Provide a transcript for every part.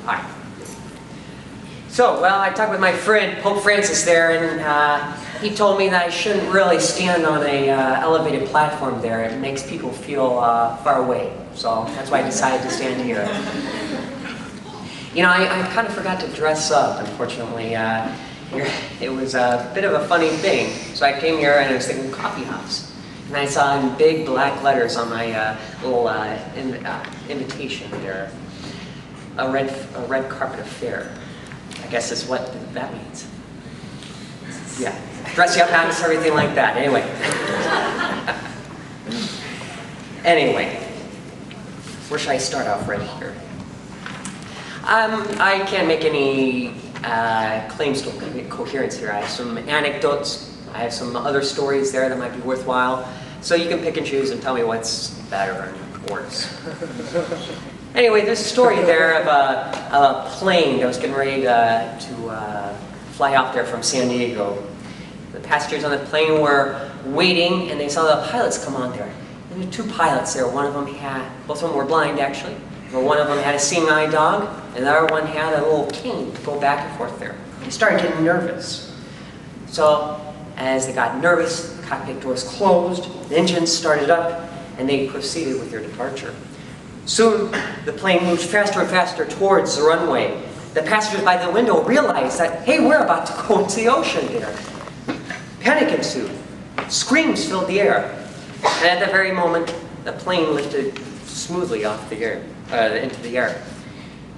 Hi. So, well, I talked with my friend, Pope Francis there, and he told me that I shouldn't really stand on a elevated platform there. It makes people feel far away. So that's why I decided to stand here. You know, I kind of forgot to dress up, unfortunately. It was a bit of a funny thing. So I came here and I was thinking CoffeeHouse. And I saw in big black letters on my little invitation there, a red carpet affair. I guess is what that means. Yeah, dress you up, hats, everything like that. Anyway, where should I start off right here? I can't make any claims to coherence here. I have some anecdotes. I have some other stories there that might be worthwhile. So you can pick and choose and tell me what's better and worse. Anyway, there's a story there of a plane that was getting ready to fly out there from San Diego. The passengers on the plane were waiting, and they saw the pilots come on there. There were two pilots there. One of them both of them were blind actually. But one of them had a seeing eye dog, and the other one had a little cane to go back and forth there. They started getting nervous. So, as they got nervous, the cockpit doors closed, the engines started up, and they proceeded with their departure. Soon, the plane moved faster and faster towards the runway. The passengers by the window realized that, hey, we're about to go into the ocean there. Panic ensued. Screams filled the air. And at that very moment, the plane lifted smoothly off the air, into the air.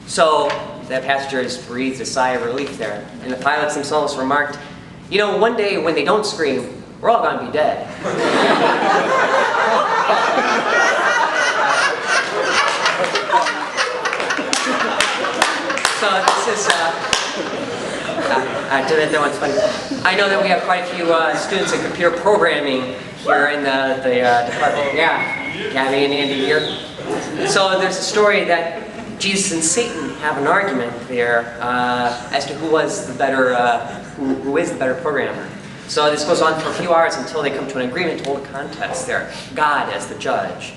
So, the passengers breathed a sigh of relief there. And the pilots themselves remarked, you know, one day when they don't scream, we're all going to be dead. So this is, that one's funny. I know that we have quite a few students in computer programming here in the department. Yeah, Gabby and Andy here. So there's a story that Jesus and Satan have an argument there as to who is the better programmer. So this goes on for a few hours until they come to an agreement to hold a contest there. God as the judge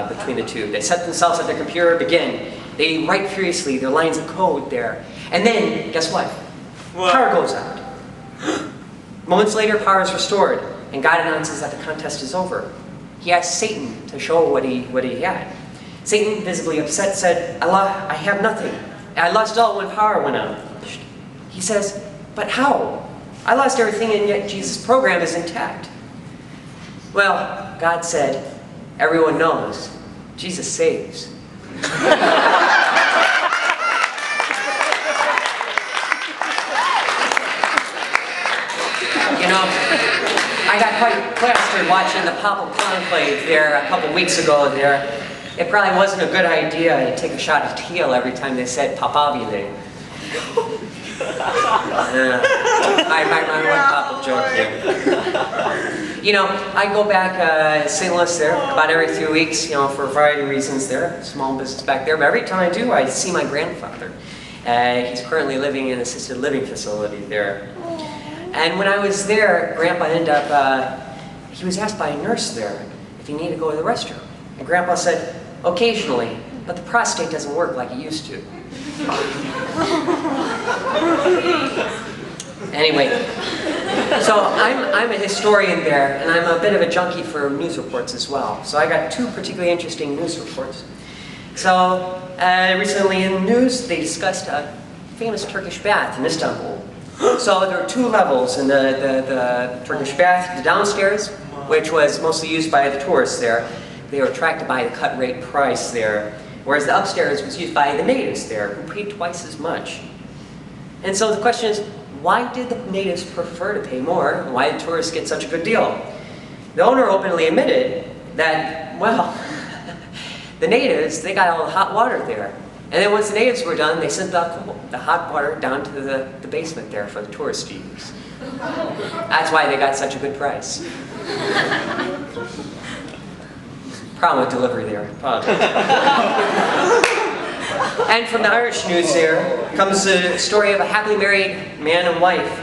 between the two. They set themselves at their computer, begin. They write furiously their lines of code there. And then, guess what? Power goes out. Moments later, power is restored, and God announces that the contest is over. He asked Satan to show what he had. Satan, visibly upset, said, Allah, I have nothing. I lost all when power went out. He says, but how? I lost everything, and yet Jesus' program is intact. Well, God said, everyone knows, Jesus saves. You know, I got quite plastered watching the Papal Conclave there a couple weeks ago there. It probably wasn't a good idea to take a shot of tequila every time they said papabile. I might one pop joke here. You know, I go back to St. Louis there about every 3 weeks, you know, for a variety of reasons there. Small business back there, but every time I do, I see my grandfather. He's currently living in an assisted living facility there. And when I was there, Grandpa ended up, he was asked by a nurse there if he needed to go to the restroom. And Grandpa said, occasionally, but the prostate doesn't work like it used to. Anyway, so I'm a historian there, and I'm a bit of a junkie for news reports as well. So I got two particularly interesting news reports. So recently in the news, they discussed a famous Turkish bath in Istanbul. So there are two levels in the Turkish bath. The downstairs, which was mostly used by the tourists there, they were attracted by the cut rate price there. Whereas the upstairs was used by the natives there, who paid twice as much. And so the question is, why did the natives prefer to pay more, and why did tourists get such a good deal? The owner openly admitted that, well, the natives, they got all the hot water there. And then once the natives were done, they sent the hot water down to the basement there for the tourists to use. That's why they got such a good price. Problem with delivery there. And from the Irish news there comes the story of a happily married man and wife.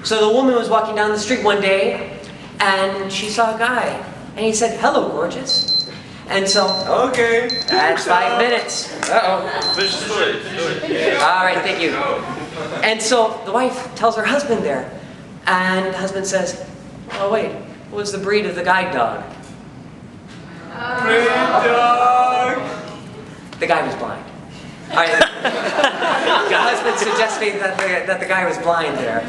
So the woman was walking down the street one day, and she saw a guy. And he said, hello, gorgeous. And so, Okay. that's 5 minutes. Uh-oh. Finish the story. All right, thank you. And so the wife tells her husband there, and the husband says, oh wait, what was the breed of the guide dog? Breed dog. The guy was blind. All right. The husband suggesting that the guy was blind there.